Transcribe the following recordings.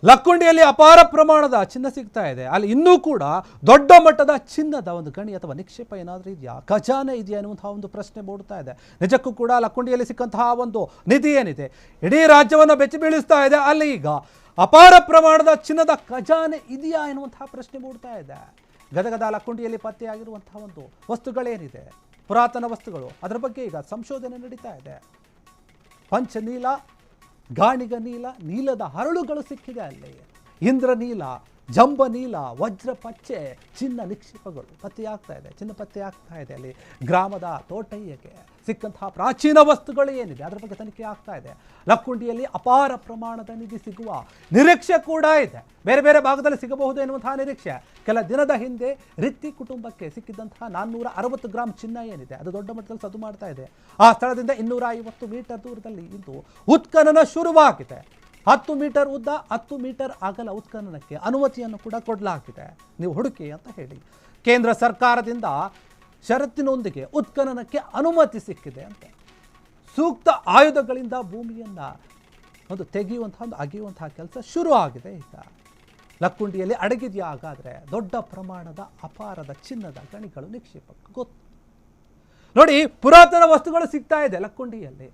ಲಕ್ಕುಂಡಿಯಲ್ಲಿ ಅಪಾರ ಪ್ರಮಾಣದ ಚಿನ್ನ ಸಿಗ್ತಾ ಇದೆ. ಅಲ್ಲಿ ಇನ್ನೂ ಕೂಡ ದೊಡ್ಡ ಮಟ್ಟದ ಚಿನ್ನದ ಒಂದು ಗಣಿ ಅಥವಾ ನಿಕ್ಷೇಪ ಏನಾದರೂ ಇದೆಯಾ, ಖಜಾನೆ ಇದೆಯಾ ಅನ್ನುವಂತಹ ಒಂದು ಪ್ರಶ್ನೆ ಮೂಡ್ತಾ ಇದೆ. ನಿಜಕ್ಕೂ ಕೂಡ ಲಕ್ಕುಂಡಿಯಲ್ಲಿ ಸಿಕ್ಕಂತಹ ಒಂದು ನಿಧಿ ಏನಿದೆ ಇಡೀ ರಾಜ್ಯವನ್ನು ಬೆಚ್ಚಿ ಬೀಳಿಸ್ತಾ ಇದೆ. ಅಲ್ಲಿ ಈಗ ಅಪಾರ ಪ್ರಮಾಣದ ಚಿನ್ನದ ಖಜಾನೆ ಇದೆಯಾ ಎನ್ನುವಂತಹ ಪ್ರಶ್ನೆ ಮೂಡ್ತಾ ಇದೆ. ಗದಗದ ಲಕ್ಕುಂಡಿಯಲ್ಲಿ ಪತ್ತೆಯಾಗಿರುವಂತಹ ಒಂದು ವಸ್ತುಗಳೇನಿದೆ, ಪುರಾತನ ವಸ್ತುಗಳು, ಅದರ ಬಗ್ಗೆ ಈಗ ಸಂಶೋಧನೆ ನಡೀತಾ ಇದೆ. ಪಂಚನೀಲ, ಗಾಣಿಗ ನೀಲ, ನೀಲದ ಹರಳುಗಳು ಸಿಕ್ಕಿದೆ. ಅಲ್ಲಿ ಇಂದ್ರನೀಲ, ಜಂಬನೀಲ, ವಜ್ರ ಪಚ್ಚೆ, ಚಿನ್ನ ನಿಕ್ಷೇಪಗಳು ಪತ್ತೆಯಾಗ್ತಾ ಇದೆ. ಚಿನ್ನ ಪತ್ತೆಯಾಗ್ತಾ ಇದೆ. ಅಲ್ಲಿ ಗ್ರಾಮದ ತೋಟಯ್ಯಗೆ ಸಿಕ್ಕಂತಹ ಪ್ರಾಚೀನ ವಸ್ತುಗಳು ಏನಿದೆ ಅದರ ಬಗ್ಗೆ ತನಿಖೆ ಆಗ್ತಾ ಇದೆ. ಲಕ್ಕುಂಡಿಯಲ್ಲಿ ಅಪಾರ ಪ್ರಮಾಣದ ನಿಧಿ ಸಿಗುವ ನಿರೀಕ್ಷೆ ಕೂಡ ಇದೆ. ಬೇರೆ ಬೇರೆ ಭಾಗದಲ್ಲಿ ಸಿಗಬಹುದು ಎನ್ನುವಂತಹ ನಿರೀಕ್ಷೆ. ಕೆಲ ದಿನದ ಹಿಂದೆ ರಿತ್ತಿ ಕುಟುಂಬಕ್ಕೆ ಸಿಕ್ಕಿದ್ದಂತಹ 460 ಗ್ರಾಂ ಚಿನ್ನ ಏನಿದೆ ಅದು ದೊಡ್ಡ ಮಟ್ಟದಲ್ಲಿ ಸದ್ದು ಮಾಡ್ತಾ ಇದೆ. ಆ ಸ್ಥಳದಿಂದ 250 ಮೀಟರ್ ದೂರದಲ್ಲಿ ಇಂದು ಉತ್ಖನನ ಶುರುವಾಗಿದೆ. 10 ಮೀಟರ್ ಉದ್ದ, 10 ಮೀಟರ್ ಅಗಲ ಉತ್ಖನನಕ್ಕೆ ಅನುಮತಿಯನ್ನು ಕೂಡ ಕೊಡಲಾಗಿದೆ. ನೀವು ಹುಡುಕಿ ಅಂತ ಹೇಳಿ ಕೇಂದ್ರ ಸರ್ಕಾರದಿಂದ ಷರತ್ತಿನೊಂದಿಗೆ ಉತ್ಖನನಕ್ಕೆ ಅನುಮತಿ ಸಿಕ್ಕಿದೆ ಅಂತ. ಸೂಕ್ತ ಆಯುಧಗಳಿಂದ ಭೂಮಿಯನ್ನು ಒಂದು ತೆಗೆಯುವಂತಹ ಒಂದು ಅಗೆಯುವಂತಹ ಕೆಲಸ ಶುರು ಆಗಿದೆ. ಈಗ ಲಕ್ಕುಂಡಿಯಲ್ಲಿ ಅಡಗಿದೆಯಾ ಹಾಗಾದರೆ ದೊಡ್ಡ ಪ್ರಮಾಣದ ಅಪಾರದ ಚಿನ್ನದ ಗಣಿಗಳು, ನಿಕ್ಷೇಪ ಗೊತ್ತು ನೋಡಿ. ಪುರಾತನ ವಸ್ತುಗಳು ಸಿಗ್ತಾ ಇದೆ ಲಕ್ಕುಂಡಿಯಲ್ಲಿ.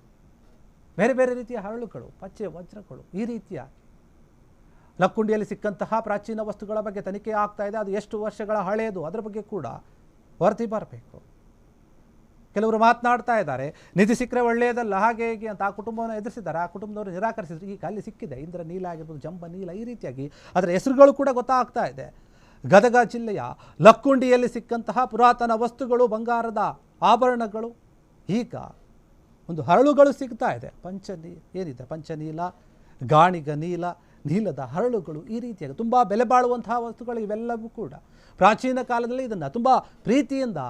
ಬೇರೆ ಬೇರೆ ರೀತಿಯ ಹರಳುಗಳು, ಪಚ್ಚೆ, ವಜ್ರಗಳು, ಈ ರೀತಿಯ ಲಕ್ಕುಂಡಿಯಲ್ಲಿ ಸಿಕ್ಕಂತಹ ಪ್ರಾಚೀನ ವಸ್ತುಗಳ ಬಗ್ಗೆ ತನಿಖೆ ಆಗ್ತಾ ಇದೆ. ಅದು ಎಷ್ಟು ವರ್ಷಗಳ ಹಳೆಯದು ಅದರ ಬಗ್ಗೆ ಕೂಡ ವರದಿ ಬರಬೇಕು. ಕೆಲವರು ಮಾತನಾಡ್ತಾ ಇದ್ದಾರೆ, ನಿಧಿ ಸಿಕ್ಕರೆ ಒಳ್ಳೆಯದಲ್ಲ ಹಾಗೆ ಹೇಗೆ ಅಂತ. ಆ ಕುಟುಂಬವನ್ನು ಎದುರಿಸಿದ್ದಾರೆ. ಆ ಕುಟುಂಬದವರು ನಿರಾಕರಿಸಿದ್ರು. ಈಗ ಅಲ್ಲಿ ಸಿಕ್ಕಿದೆ ಇಂದ್ರ ನೀಲ ಆಗಿರ್ಬೋದು, ಜಂಬ ನೀಲ, ಈ ರೀತಿಯಾಗಿ ಅದರ ಹೆಸರುಗಳು ಕೂಡ ಗೊತ್ತಾಗ್ತಾ ಇದೆ. ಗದಗ ಜಿಲ್ಲೆಯ ಲಕ್ಕುಂಡಿಯಲ್ಲಿ ಸಿಕ್ಕಂತಹ ಪುರಾತನ ವಸ್ತುಗಳು, ಬಂಗಾರದ ಆಭರಣಗಳು, ಈಗ ಒಂದು ಹರಳುಗಳು ಸಿಗ್ತಾ ಇದೆ. ಏನಿದೆ ಪಂಚನೀಲ, ಗಾಣಿಗ ನೀಲ, ನೀಲದ ಹರಳುಗಳು, ಈ ರೀತಿಯಾಗಿ ತುಂಬ ಬೆಲೆ ಬಾಳುವಂತಹ ವಸ್ತುಗಳು. ಇವೆಲ್ಲವೂ ಕೂಡ ಪ್ರಾಚೀನ ಕಾಲದಲ್ಲಿ ಇದನ್ನು ತುಂಬ ಪ್ರೀತಿಯಿಂದ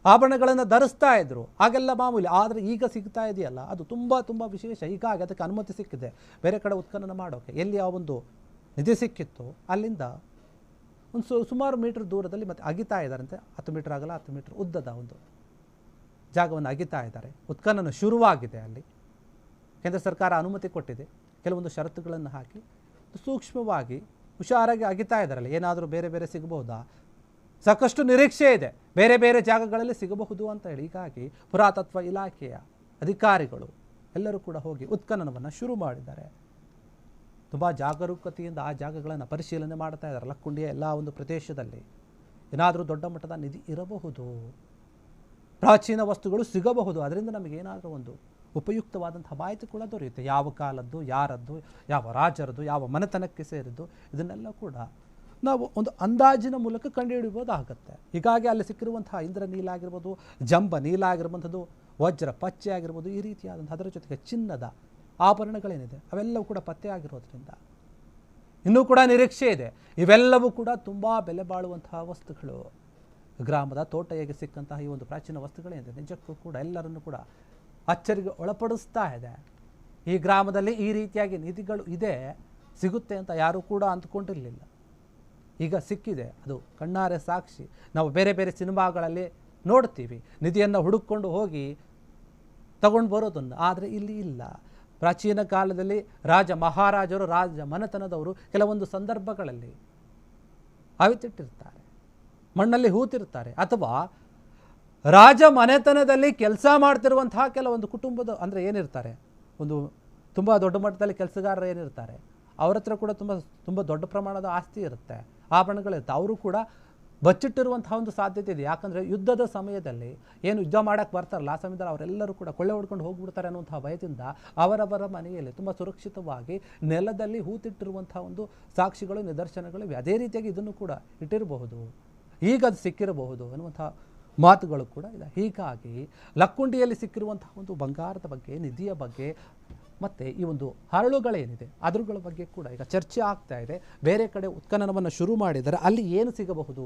ಆಭರಣಗಳನ್ನು ಧರಿಸ್ತಾ ಇದ್ರು. ಆಗೆಲ್ಲ ಮಾಮೂಲಿ. ಆದರೆ ಈಗ ಸಿಗ್ತಾ ಇದೆಯಲ್ಲ ಅದು ತುಂಬ ತುಂಬ ವಿಶೇಷ. ಹೀಗಾಗಿ ಅದಕ್ಕೆ ಅನುಮತಿ ಸಿಕ್ಕಿದೆ ಬೇರೆ ಕಡೆ ಉತ್ಖನನ ಮಾಡೋಕ್ಕೆ. ಎಲ್ಲಿ ಆ ಒಂದು ನಿಧಿ ಸಿಕ್ಕಿತ್ತು ಅಲ್ಲಿಂದ ಒಂದು ಸುಮಾರು ಮೀಟರ್ ದೂರದಲ್ಲಿ ಮತ್ತೆ ಅಗಿತಾ ಇದ್ದಾರಂತೆ. 10 ಮೀಟರ್ ಆಗಲ್ಲ, 10 ಮೀಟರ್ ಉದ್ದದ ಒಂದು ಜಾಗವನ್ನು ಅಗಿತಾ ಇದ್ದಾರೆ. ಉತ್ಖನನ ಶುರುವಾಗಿದೆ. ಅಲ್ಲಿ ಕೇಂದ್ರ ಸರ್ಕಾರ ಅನುಮತಿ ಕೊಟ್ಟಿದೆ. ಕೆಲವೊಂದು ಷರತ್ತುಗಳನ್ನು ಹಾಕಿ ಸೂಕ್ಷ್ಮವಾಗಿ ಹುಷಾರಾಗಿ ಅಗಿತಾ ಇದ್ದಾರಲ್ಲ. ಏನಾದರೂ ಬೇರೆ ಬೇರೆ ಸಿಗಬಹುದಾ, ಸಾಕಷ್ಟು ನಿರೀಕ್ಷೆ ಇದೆ ಬೇರೆ ಬೇರೆ ಜಾಗಗಳಲ್ಲಿ ಸಿಗಬಹುದು ಅಂತ ಹೇಳಿ. ಹೀಗಾಗಿ ಪುರಾತತ್ವ ಇಲಾಖೆಯ ಅಧಿಕಾರಿಗಳು ಎಲ್ಲರೂ ಕೂಡ ಹೋಗಿ ಉತ್ಖನನವನ್ನು ಶುರು ಮಾಡಿದ್ದಾರೆ. ತುಂಬ ಜಾಗರೂಕತೆಯಿಂದ ಆ ಜಾಗಗಳನ್ನು ಪರಿಶೀಲನೆ ಮಾಡ್ತಾ ಇದ್ದಾರೆ. ಲಕ್ಕುಂಡಿಯ ಎಲ್ಲ ಒಂದು ಪ್ರದೇಶದಲ್ಲಿ ಏನಾದರೂ ದೊಡ್ಡ ಮಟ್ಟದ ನಿಧಿ ಇರಬಹುದು, ಪ್ರಾಚೀನ ವಸ್ತುಗಳು ಸಿಗಬಹುದು. ಅದರಿಂದ ನಮಗೇನಾದರೂ ಒಂದು ಉಪಯುಕ್ತವಾದಂಥ ಮಾಹಿತಿ ಕೂಡ ದೊರೆಯುತ್ತೆ. ಯಾವ ಕಾಲದ್ದು, ಯಾರದ್ದು, ಯಾವ ರಾಜರದ್ದು, ಯಾವ ಮನೆತನಕ್ಕೆ ಸೇರಿದ್ದು, ಇದನ್ನೆಲ್ಲ ಕೂಡ ನಾವು ಒಂದು ಅಂದಾಜಿನ ಮೂಲಕ ಕಂಡುಹಿಡಿಯಬಹುದಾಗತ್ತೆ. ಹೀಗಾಗಿ ಅಲ್ಲಿ ಸಿಕ್ಕಿರುವಂತಹ ಇಂದ್ರ ನೀಲ ಆಗಿರ್ಬೋದು, ಜಂಬ ನೀಲ ಆಗಿರುವಂಥದ್ದು, ವಜ್ರ ಪಚ್ಚೆ ಆಗಿರ್ಬೋದು, ಈ ರೀತಿಯಾದಂಥ ಅದರ ಜೊತೆಗೆ ಚಿನ್ನದ ಆಭರಣಗಳೇನಿದೆ ಅವೆಲ್ಲವೂ ಕೂಡ ಪತ್ತೆ ಆಗಿರೋದ್ರಿಂದ ಇನ್ನೂ ಕೂಡ ನಿರೀಕ್ಷೆ ಇದೆ. ಇವೆಲ್ಲವೂ ಕೂಡ ತುಂಬ ಬೆಲೆ ಬಾಳುವಂತಹ ವಸ್ತುಗಳು. ಗ್ರಾಮದ ತೋಟಯ್ಯಗೆ ಸಿಕ್ಕಂತಹ ಈ ಒಂದು ಪ್ರಾಚೀನ ವಸ್ತುಗಳೇನಿದೆ ನಿಜಕ್ಕೂ ಕೂಡ ಎಲ್ಲರನ್ನೂ ಕೂಡ ಅಚ್ಚರಿಗೆ ಒಳಪಡಿಸ್ತಾ ಇದೆ. ಈ ಗ್ರಾಮದಲ್ಲಿ ಈ ರೀತಿಯಾಗಿ ನಿಧಿಗಳು ಇದೆ, ಸಿಗುತ್ತೆ ಅಂತ ಯಾರೂ ಕೂಡ ಅಂದ್ಕೊಂಡಿರಲಿಲ್ಲ. ಈಗ ಸಿಕ್ಕಿದೆ, ಅದು ಕಣ್ಣಾರೆ ಸಾಕ್ಷಿ. ನಾವು ಬೇರೆ ಬೇರೆ ಸಿನಿಮಾಗಳಲ್ಲಿ ನೋಡ್ತೀವಿ ನಿಧಿಯನ್ನು ಹುಡುಕೊಂಡು ಹೋಗಿ ತಗೊಂಡು ಬರೋದನ್ನು. ಆದರೆ ಇಲ್ಲಿ ಇಲ್ಲ. ಪ್ರಾಚೀನ ಕಾಲದಲ್ಲಿ ರಾಜ ಮಹಾರಾಜರು, ರಾಜ ಮನೆತನದವರು ಕೆಲವೊಂದು ಸಂದರ್ಭಗಳಲ್ಲಿ ಅವಿತಿಟ್ಟಿರ್ತಾರೆ, ಮಣ್ಣಲ್ಲಿ ಹೂತಿರ್ತಾರೆ. ಅಥವಾ ರಾಜ ಮನೆತನದಲ್ಲಿ ಕೆಲಸ ಮಾಡ್ತಿರುವಂತಹ ಕೆಲವೊಂದು ಕುಟುಂಬದ ಅಂದರೆ ಏನಿರ್ತಾರೆ, ಒಂದು ತುಂಬ ದೊಡ್ಡ ಮಟ್ಟದಲ್ಲಿ ಕೆಲಸಗಾರರು ಏನಿರ್ತಾರೆ ಅವ್ರ ಹತ್ರ ಕೂಡ ತುಂಬ ದೊಡ್ಡ ಪ್ರಮಾಣದ ಆಸ್ತಿ ಇರುತ್ತೆ, ಆಭರಣಗಳಿರುತ್ತೆ. ಅವರು ಕೂಡ ಬಚ್ಚಿಟ್ಟಿರುವಂತಹ ಒಂದು ಸಾಧ್ಯತೆ ಇದೆ. ಯಾಕಂದರೆ ಯುದ್ಧದ ಸಮಯದಲ್ಲಿ ಏನು ಯುದ್ಧ ಮಾಡೋಕ್ಕೆ ಬರ್ತಾರಲ್ಲ ಆ ಸಮಯದಲ್ಲಿ ಅವರೆಲ್ಲರೂ ಕೂಡ ಕೊಳ್ಳೆ ಹೊಡ್ಕೊಂಡು ಹೋಗ್ಬಿಡ್ತಾರೆ ಅನ್ನುವಂಥ ಭಯದಿಂದ ಅವರವರ ಮನೆಯಲ್ಲಿ ತುಂಬ ಸುರಕ್ಷಿತವಾಗಿ ನೆಲದಲ್ಲಿ ಹೂತಿಟ್ಟಿರುವಂಥ ಒಂದು ಸಾಕ್ಷಿಗಳು, ನಿದರ್ಶನಗಳು ಇವೆ. ಅದೇ ರೀತಿಯಾಗಿ ಇದನ್ನು ಕೂಡ ಇಟ್ಟಿರಬಹುದು, ಈಗ ಅದು ಸಿಕ್ಕಿರಬಹುದು ಅನ್ನುವಂಥ ಮಾತುಗಳು ಕೂಡ ಇದೆ. ಹೀಗಾಗಿ ಲಕ್ಕುಂಡಿಯಲ್ಲಿ ಸಿಕ್ಕಿರುವಂತಹ ಒಂದು ಬಂಗಾರದ ಬಗ್ಗೆ, ನಿಧಿಯ ಬಗ್ಗೆ, ಮತ್ತು ಈ ಒಂದು ಹರಳುಗಳೇನಿದೆ ಅದರುಗಳ ಬಗ್ಗೆ ಕೂಡ ಈಗ ಚರ್ಚೆ ಆಗ್ತಾ ಇದೆ. ಬೇರೆ ಕಡೆ ಉತ್ಖನನವನ್ನು ಶುರು ಮಾಡಿದರೆ ಅಲ್ಲಿ ಏನು ಸಿಗಬಹುದು,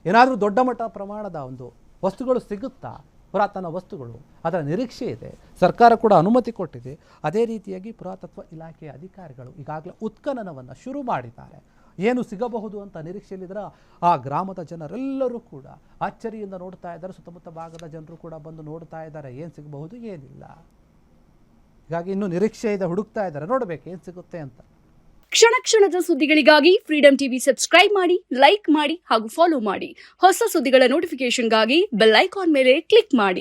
ಏನಾದರೂ ದೊಡ್ಡ ಮಟ್ಟ ಪ್ರಮಾಣದ ಒಂದು ವಸ್ತುಗಳು ಸಿಗುತ್ತಾ, ಪುರಾತನ ವಸ್ತುಗಳು, ಅದರ ನಿರೀಕ್ಷೆ ಇದೆ. ಸರ್ಕಾರ ಕೂಡ ಅನುಮತಿ ಕೊಟ್ಟಿದೆ. ಅದೇ ರೀತಿಯಾಗಿ ಪುರಾತತ್ವ ಇಲಾಖೆಯ ಅಧಿಕಾರಿಗಳು ಈಗಾಗಲೇ ಉತ್ಖನನವನ್ನು ಶುರು ಮಾಡಿದ್ದಾರೆ. ಏನು ಸಿಗಬಹುದು ಅಂತ ನಿರೀಕ್ಷೆಯಲ್ಲಿದ್ದರೆ ಆ ಗ್ರಾಮದ ಜನರೆಲ್ಲರೂ ಕೂಡ ಅಚ್ಚರಿಯಿಂದ ನೋಡ್ತಾ ಇದ್ದಾರೆ. ಸುತ್ತಮುತ್ತ ಭಾಗದ ಜನರು ಕೂಡ ಬಂದು ನೋಡ್ತಾ ಇದ್ದಾರೆ ಏನು ಸಿಗಬಹುದು, ಏನಿಲ್ಲ. ಹೀಗಾಗಿ ಇನ್ನೂ ನಿರೀಕ್ಷೆ ಇದೆ, ಹುಡುಕ್ತಾ ಇದ್ದಾರೆ, ನೋಡಬೇಕು ಏನು ಸಿಗುತ್ತೆ ಅಂತ. ಕ್ಷಣ ಕ್ಷಣದ ಸುದ್ದಿಗಳಿಗಾಗಿ ಫ್ರೀಡಂ ಟಿವಿ ಸಬ್ಸ್ಕ್ರೈಬ್ ಮಾಡಿ, ಲೈಕ್ ಮಾಡಿ ಹಾಗೂ ಫಾಲೋ ಮಾಡಿ. ಹೊಸ ಸುದ್ದಿಗಳ ನೋಟಿಫಿಕೇಶನ್ಗಾಗಿ ಬೆಲ್ ಐಕಾನ್ ಮೇಲೆ ಕ್ಲಿಕ್ ಮಾಡಿ.